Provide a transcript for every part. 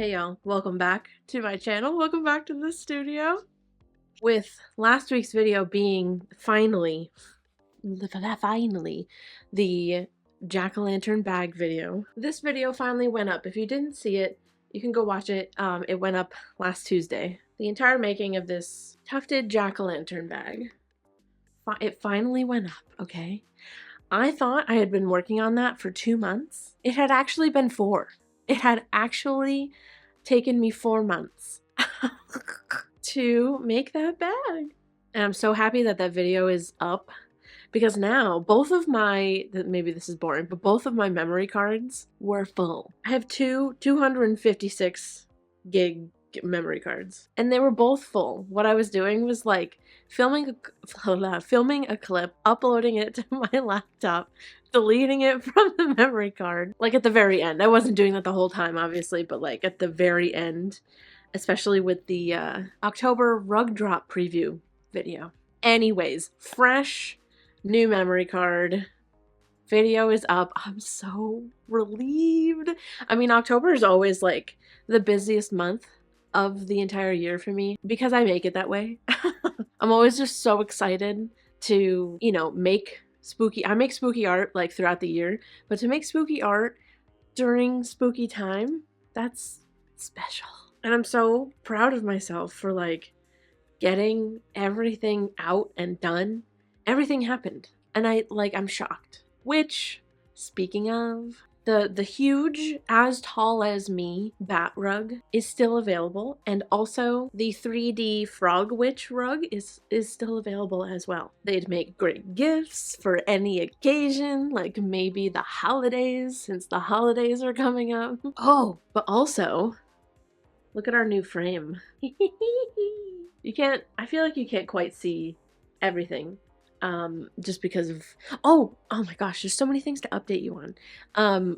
Hey y'all, welcome back to my channel. Welcome back to the studio. With last week's video being finally the jack-o'-lantern bag video. This video finally went up. If you didn't see it, you can go watch it. It went up last Tuesday. The entire making of this tufted jack-o'-lantern bag. It finally went up, okay? I thought I had been working on that for 2 months. It had actually been 4. It had actually taken me 4 months to make that bag. And I'm so happy that that video is up because now both of my, maybe this is boring, but both of my memory cards were full. I have two 256 gig memory cards and they were both full. What I was doing was like filming a clip, uploading it to my laptop, deleting it from the memory card, like at the very end. I wasn't doing that the whole time, obviously, but like at the very end, especially with the October rug drop preview video. Anyways, fresh new memory card video is up. I'm so relieved. I mean, October is always like the busiest month of the entire year for me because I make it that way. I'm always just so excited to, you know, make spooky. I make spooky art like throughout the year, but to make spooky art during spooky time, that's special. And I'm so proud of myself for like getting everything out and done. Everything happened and I'm shocked. Which, speaking of, the huge as tall as me bat rug is still available, and also the 3D frog witch rug is still available as well. They'd make great gifts for any occasion, like maybe the holidays, since the holidays are coming up. Oh, but also look at our new frame. I feel like you can't quite see everything just because of oh my gosh, there's so many things to update you on.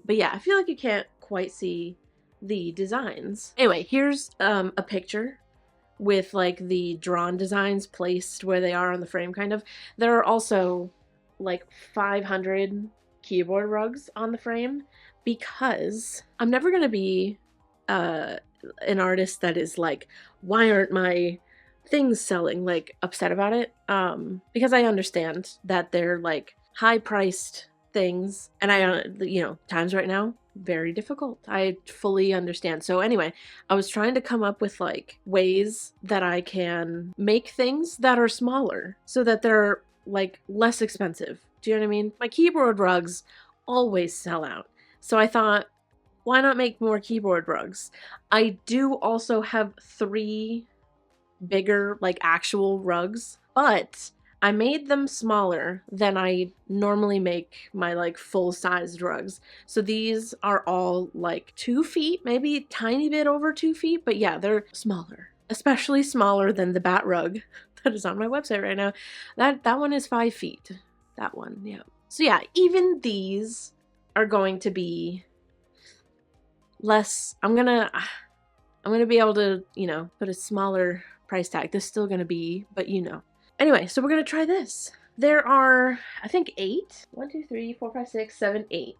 But yeah, I feel like you can't quite see the designs. Anyway, here's a picture with like the drawn designs placed where they are on the frame, kind of. There are also like 500 keyboard rugs on the frame because I'm never gonna be an artist that is like, why aren't my things selling, like upset about it, because I understand that they're like high-priced things, and I you know, times right now very difficult. I fully understand. So anyway, I was trying to come up with like ways that I can make things that are smaller so that they're like less expensive. Do you know what I mean? My keyboard rugs always sell out, so I thought, why not make more keyboard rugs? I do also have 3 bigger like actual rugs, but I made them smaller than I normally make my like full-sized rugs. So these are all like 2 feet, maybe a tiny bit over 2 feet, but yeah, they're smaller, especially smaller than the bat rug that is on my website right now. That one is 5 feet. That one, yeah. So yeah, even these are going to be less. I'm gonna be able to, you know, put a smaller price tag. This is still gonna be, but you know. Anyway, so we're gonna try this. There are, I think 8, 1, 2, 3, 4, 5, 6, 7, 8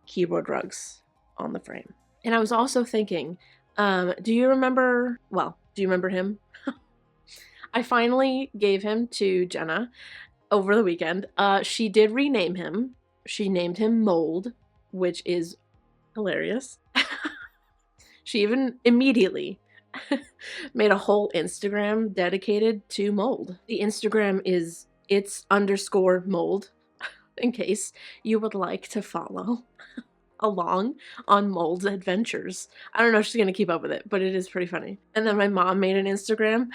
keyboard rugs on the frame. And I was also thinking, do you remember him? I finally gave him to Jenna over the weekend. She did rename him. She named him Mold, which is hilarious. She even immediately made a whole Instagram dedicated to Mold. The Instagram is its_mold, in case you would like to follow along on Mold's adventures. I don't know if she's gonna keep up with it, but it is pretty funny. And then my mom made an Instagram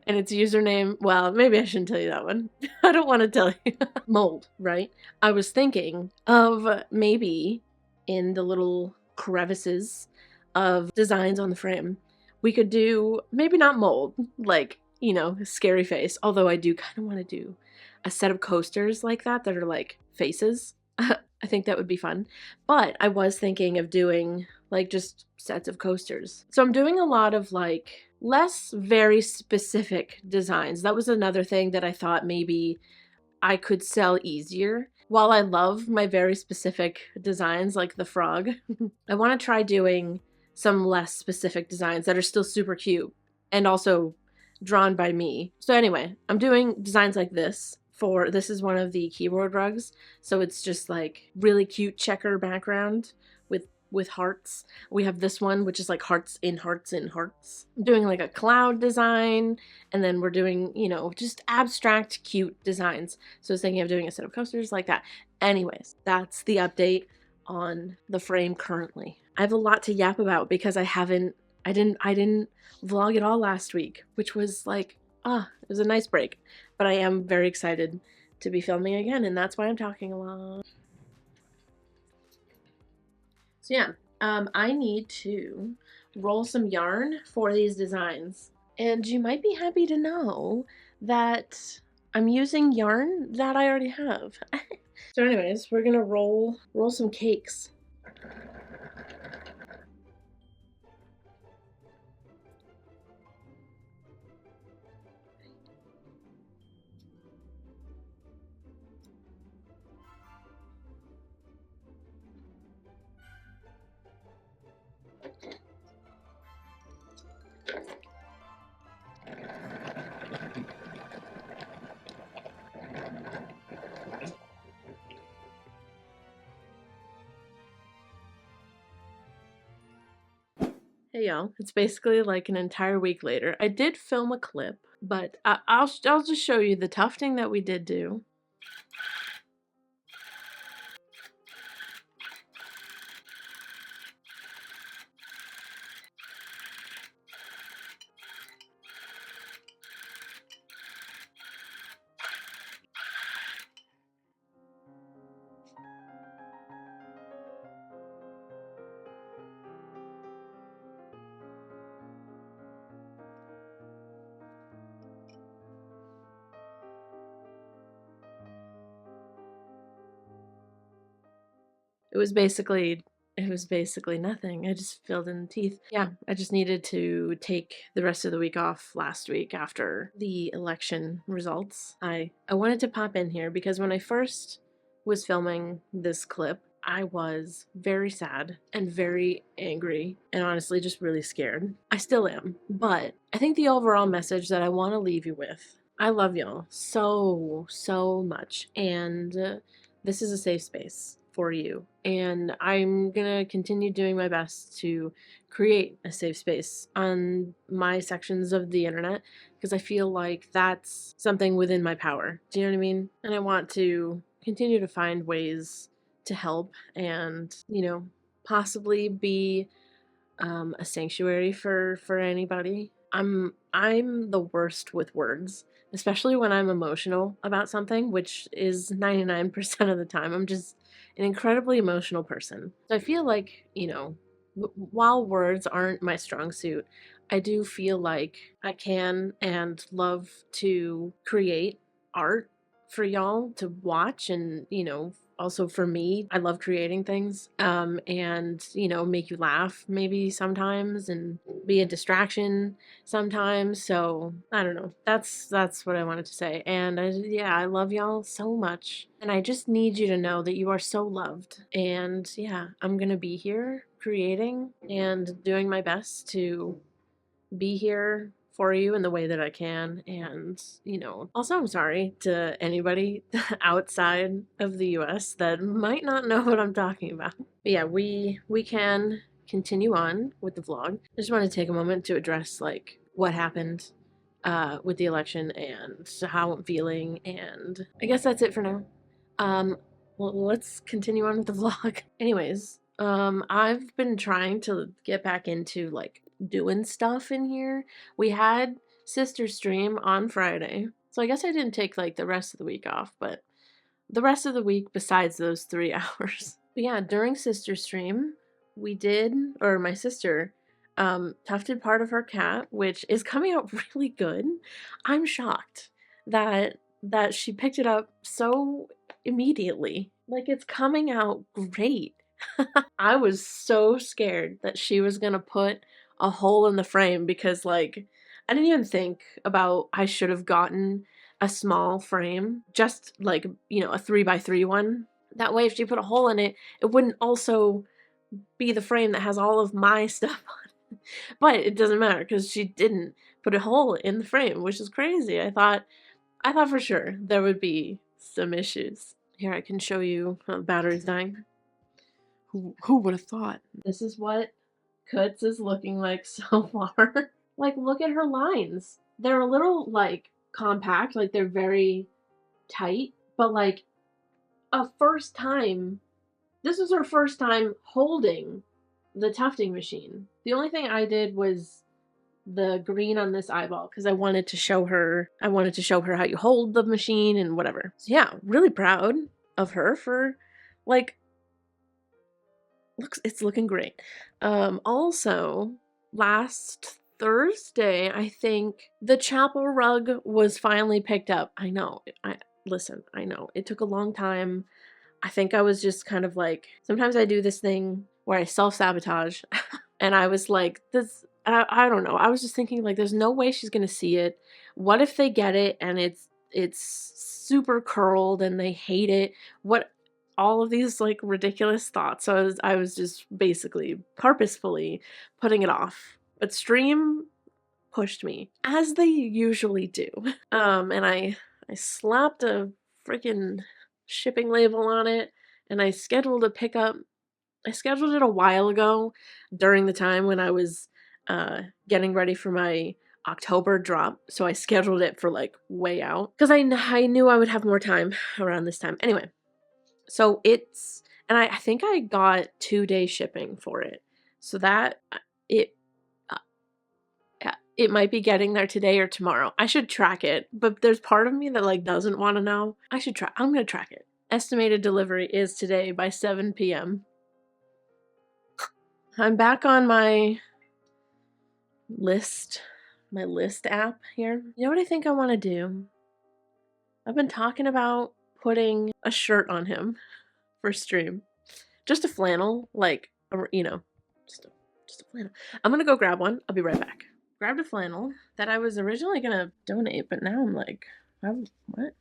and its username, well, maybe I shouldn't tell you that one. I don't want to tell you. Mold, right? I was thinking of maybe in the little crevices of designs on the frame, we could do, maybe not Mold, like, you know, scary face, although I do kind of want to do a set of coasters like that are like faces. I think that would be fun. But I was thinking of doing like just sets of coasters. So I'm doing a lot of like less very specific designs. That was another thing that I thought maybe I could sell easier. While I love my very specific designs like the frog, I want to try doing some less specific designs that are still super cute and also drawn by me. So anyway, I'm doing designs like this. This is one of the keyboard rugs, so it's just like really cute checker background with hearts. We have this one which is like hearts in hearts in hearts. I'm doing like a cloud design, and then we're doing, you know, just abstract cute designs. So I was thinking of doing a set of coasters like that. Anyways, that's the update on the frame currently. I have a lot to yap about because I didn't vlog at all last week, which was like, it was a nice break. But I am very excited to be filming again, and that's why I'm talking a lot. So yeah, I need to roll some yarn for these designs. And you might be happy to know that I'm using yarn that I already have. So anyways, we're gonna roll some cakes. Hey y'all, it's basically like an entire week later. I did film a clip, but I'll just show you the tufting that we did do. It was basically nothing. I just filled in the teeth. Yeah, I just needed to take the rest of the week off last week after the election results. I wanted to pop in here because when I first was filming this clip, I was very sad and very angry and honestly just really scared. I still am, but I think the overall message that I want to leave you with, I love y'all so much, and this is a safe space for you, and I'm gonna continue doing my best to create a safe space on my sections of the internet because I feel like that's something within my power. Do you know what I mean? And I want to continue to find ways to help and, you know, possibly be a sanctuary for anybody. I'm the worst with words, especially when I'm emotional about something, which is 99% of the time. I'm just an incredibly emotional person. So I feel like, you know, while words aren't my strong suit, I do feel like I can and love to create art for y'all to watch, and, you know, also for me, I love creating things, and, you know, make you laugh maybe sometimes and be a distraction sometimes. So I don't know, that's what I wanted to say. And yeah, I love y'all so much, and I just need you to know that you are so loved. And yeah, I'm gonna be here creating and doing my best to be here for you in the way that I can. And, you know, also I'm sorry to anybody outside of the US that might not know what I'm talking about. But yeah, we can continue on with the vlog. I just want to take a moment to address like what happened with the election and how I'm feeling, and I guess that's it for now. Well, let's continue on with the vlog. Anyways, I've been trying to get back into like doing stuff in here. We had sister stream on Friday, so I guess I didn't take like the rest of the week off, but the rest of the week besides those 3 hours. But yeah, during sister stream, we did, or my sister tufted part of her cat, which is coming out really good. I'm shocked that she picked it up so immediately. Like, it's coming out great. I was so scared that she was gonna put a hole in the frame because, like, I didn't even think about I should have gotten a small frame, just like, you know, a 3x3 one. That way, if she put a hole in it, it wouldn't also be the frame that has all of my stuff on it. But it doesn't matter because she didn't put a hole in the frame, which is crazy. I thought for sure there would be some issues. Here, I can show you how the battery's dying. Who would have thought? This is what Kuts is looking like so far. Like, look at her lines. They're a little, like, compact. Like, they're very tight. But, like, this was her first time holding the tufting machine. The only thing I did was the green on this eyeball because I wanted to show her how you hold the machine and whatever. So yeah, really proud of her for, like, it's looking great. Also, last Thursday, I think, the chapel rug was finally picked up. I know. I know. It took a long time. I think I was just kind of like, sometimes I do this thing where I self-sabotage. And I was like, I don't know. I was just thinking, like, there's no way she's going to see it. What if they get it and it's super curled and they hate it? What? All of these, like, ridiculous thoughts. So I was just basically purposefully putting it off. But Stream pushed me, as they usually do. And I slapped a freaking shipping label on it, and I scheduled a pickup. I scheduled it a while ago during the time when I was getting ready for my October drop. So I scheduled it for, like, way out because I knew I would have more time around this time. Anyway, so and I think I got 2-day shipping for it. So that it might be getting there today or tomorrow. I should track it, but there's part of me that, like, doesn't want to know. I'm gonna track it. Estimated delivery is today by 7 p.m. I'm back on my list app here. You know what I think I want to do? I've been talking about putting a shirt on him for Stream. Just a flannel, like, you know, just a flannel. I'm gonna go grab one. I'll be right back. Grabbed a flannel that I was originally gonna donate, but now I'm like, what?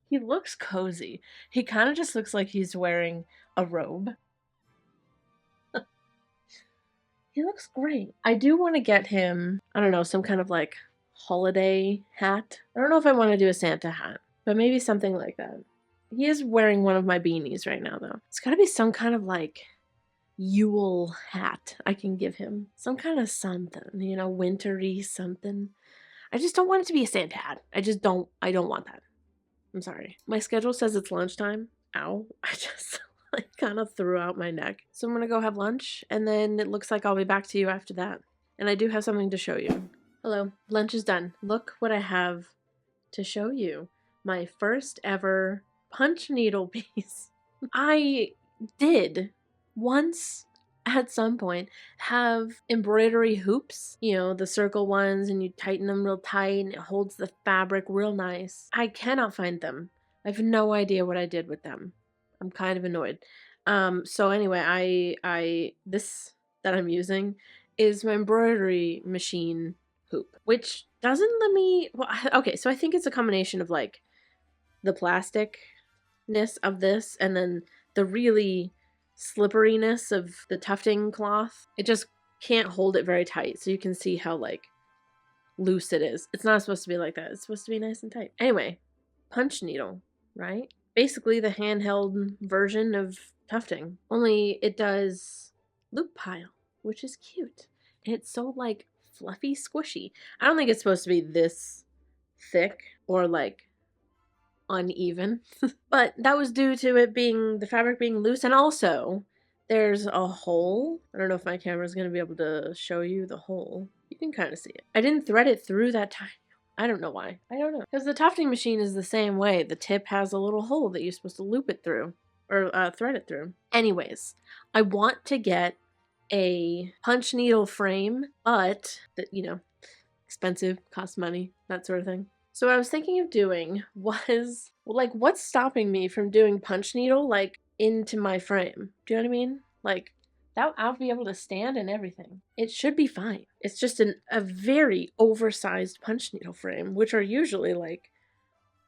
He looks cozy. He kind of just looks like he's wearing a robe. He looks great. I do want to get him, I don't know, some kind of, like, holiday hat. I don't know if I want to do a Santa hat, but maybe something like that. He is wearing one of my beanies right now, though. It's got to be some kind of, like, Yule hat I can give him. Some kind of something, you know, wintry something. I just don't want it to be a Santa hat. I don't want that. I'm sorry. My schedule says it's lunchtime. Ow. I just, like, kind of threw out my neck. So I'm gonna go have lunch, and then it looks like I'll be back to you after that. And I do have something to show you. Hello. Lunch is done. Look what I have to show you. My first ever punch needle piece. I did once at some point have embroidery hoops, you know, the circle ones, and you tighten them real tight and it holds the fabric real nice. I cannot find them. I have no idea what I did with them. I'm kind of annoyed. So anyway, this that I'm using is my embroidery machine hoop, which doesn't let me, well, okay, so I think it's a combination of, like, the plasticness of this and then the really slipperiness of the tufting cloth. It just can't hold it very tight, so you can see how, like, loose it is. It's not supposed to be like that. It's supposed to be nice and tight. Anyway, punch needle, right? Basically the handheld version of tufting, only it does loop pile, which is cute. And it's so, like, fluffy, squishy. I don't think it's supposed to be this thick or, like, uneven, but that was due to it being, the fabric being loose, and also there's a hole. I don't know if my camera's gonna be able to show you the hole. You can kind of see it. I didn't thread it through that time. I don't know why. I don't know. Because the tufting machine is the same way. The tip has a little hole that you're supposed to loop it through, or thread it through. Anyways, I want to get a punch needle frame, but that, you know, expensive, costs money, that sort of thing. So what I was thinking of doing was, like, what's stopping me from doing punch needle, like, into my frame? Do you know what I mean? Like, that I'll be able to stand and everything. It should be fine. It's just a very oversized punch needle frame, which are usually like,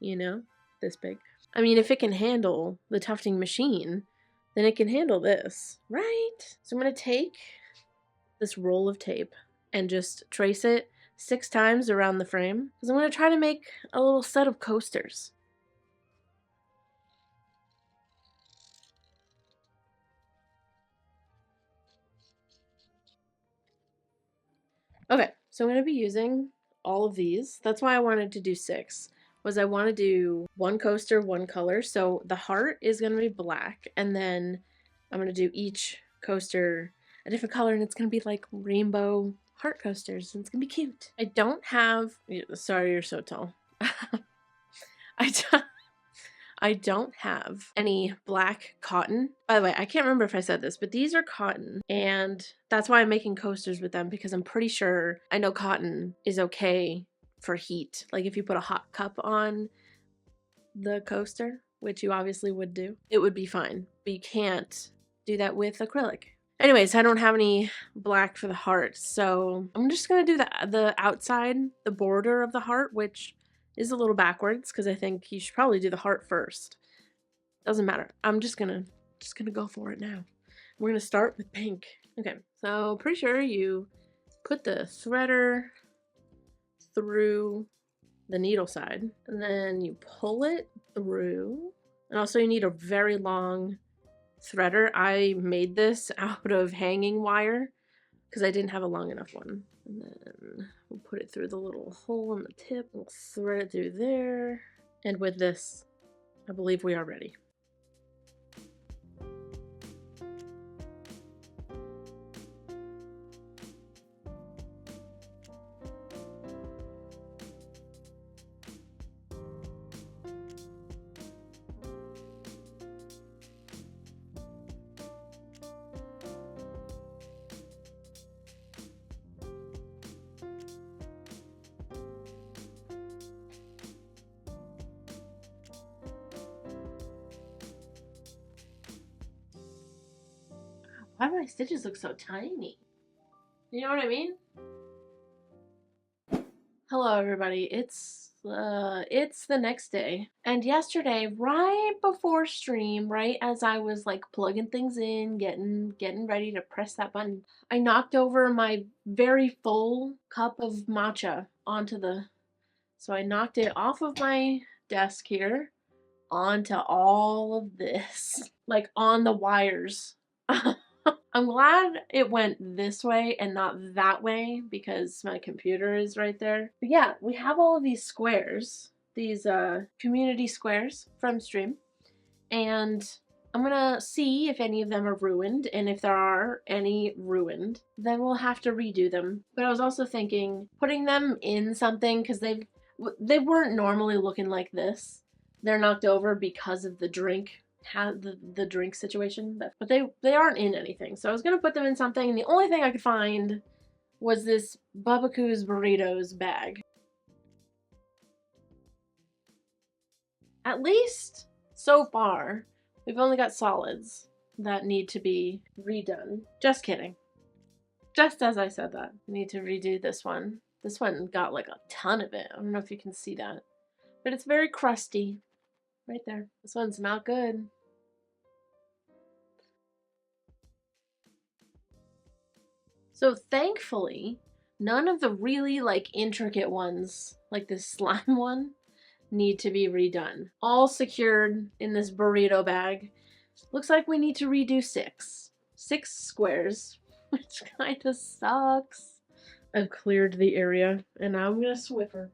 you know, this big. I mean, if it can handle the tufting machine, then it can handle this, right? So I'm going to take this roll of tape and just trace it 6 times around the frame, because I'm going to try to make a little set of coasters. Okay, so I'm going to be using all of these. That's why I wanted to do 6, was I want to do 1 coaster, 1 color. So the heart is going to be black, and then I'm going to do each coaster a different color, and it's going to be like rainbow heart coasters, and it's going to be cute. I don't have, sorry, you're so tall. I don't have any black cotton. By the way, I can't remember if I said this, but these are cotton, and that's why I'm making coasters with them, because I'm pretty sure I know cotton is okay for heat. Like if you put a hot cup on the coaster, which you obviously would do, it would be fine, but you can't do that with acrylic. Anyways, I don't have any black for the heart, so I'm just gonna do the outside, the border of the heart, which is a little backwards because I think you should probably do the heart first. Doesn't matter. I'm just gonna go for it now. We're gonna start with pink. Okay, so pretty sure you put the threader through the needle side, and then you pull it through. And also you need a very long threader. I made this out of hanging wire because I didn't have a long enough one. And then we'll put it through the little hole in the tip. We'll thread it through there. And with this, I believe we are ready. Why do my stitches look so tiny? You know what I mean? Hello everybody, it's the next day. And yesterday, right before stream, right as I was like plugging things in, getting ready to press that button, I knocked over my very full cup of matcha onto so I knocked it off of my desk here onto all of this, like on the wires. I'm glad it went this way and not that way because my computer is right there. But yeah, we have all of these squares, these community squares from stream, and I'm gonna see if any of them are ruined, and if there are any ruined, then we'll have to redo them. But I was also thinking putting them in something, because they weren't normally looking like this. They're knocked over because of the drink, the drink situation, but they aren't in anything. So I was gonna put them in something, and the only thing I could find was this Babaku's Burritos bag. At least so far, we've only got solids that need to be redone. Just kidding. Just as I said that, we need to redo this one. This one got like a ton of it. I don't know if you can see that, but it's very crusty. Right there. This one's not good. So thankfully, none of the really like intricate ones, like this slime one, need to be redone. All secured in this burrito bag. Looks like we need to redo 6 squares, which kind of sucks. I've cleared the area, and now I'm gonna Swiffer.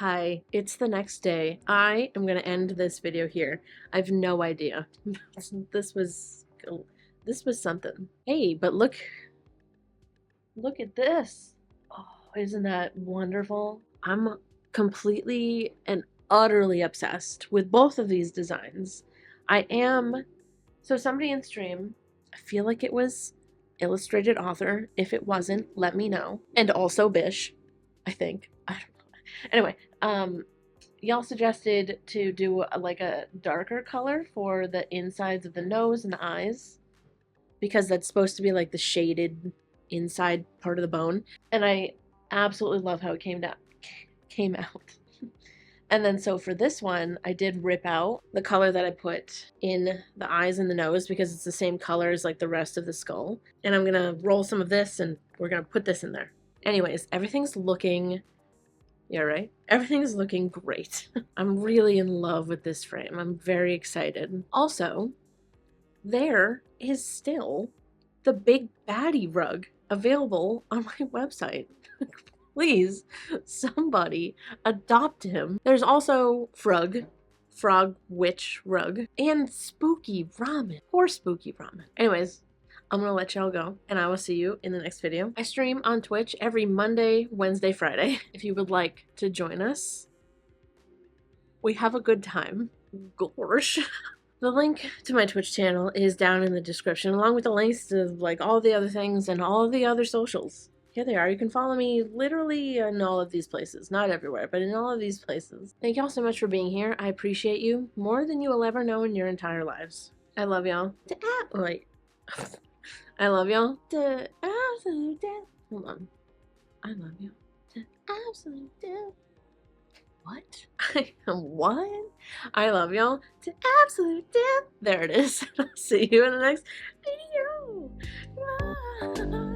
Hi, it's the next day. I am gonna end this video here. I have no idea. This was something. Hey, but look at this. Oh, isn't that wonderful? I'm completely and utterly obsessed with both of these designs. So somebody in stream, I feel like it was illustrated author. If it wasn't, let me know. And also Bish, I think. I don't know. Anyway, y'all suggested to do like a darker color for the insides of the nose and the eyes, because that's supposed to be like the shaded inside part of the bone. And I absolutely love how it came out. And then so for this one, I did rip out the color that I put in the eyes and the nose because it's the same color as like the rest of the skull. And I'm gonna roll some of this and we're gonna put this in there. Anyways, everything's looking, yeah, right? Everything's looking great. I'm really in love with this frame. I'm very excited. Also, there is still the Big Baddie rug available on my website. Please, somebody adopt him. There's also Frog Witch rug, and Spooky Ramen. Poor Spooky Ramen. Anyways, I'm gonna let y'all go, and I will see you in the next video. I stream on Twitch every Monday, Wednesday, Friday. If you would like to join us, we have a good time. Gosh. The link to my Twitch channel is down in the description, along with the links to like all the other things and all of the other socials. Here they are. You can follow me literally in all of these places. Not everywhere, but in all of these places. Thank y'all so much for being here. I appreciate you more than you will ever know in your entire lives. I love y'all. Wait. I love y'all to absolute death. Hold on. I love you to absolute death. What? What? I love y'all to absolute death. There it is. I'll see you in the next video. Bye.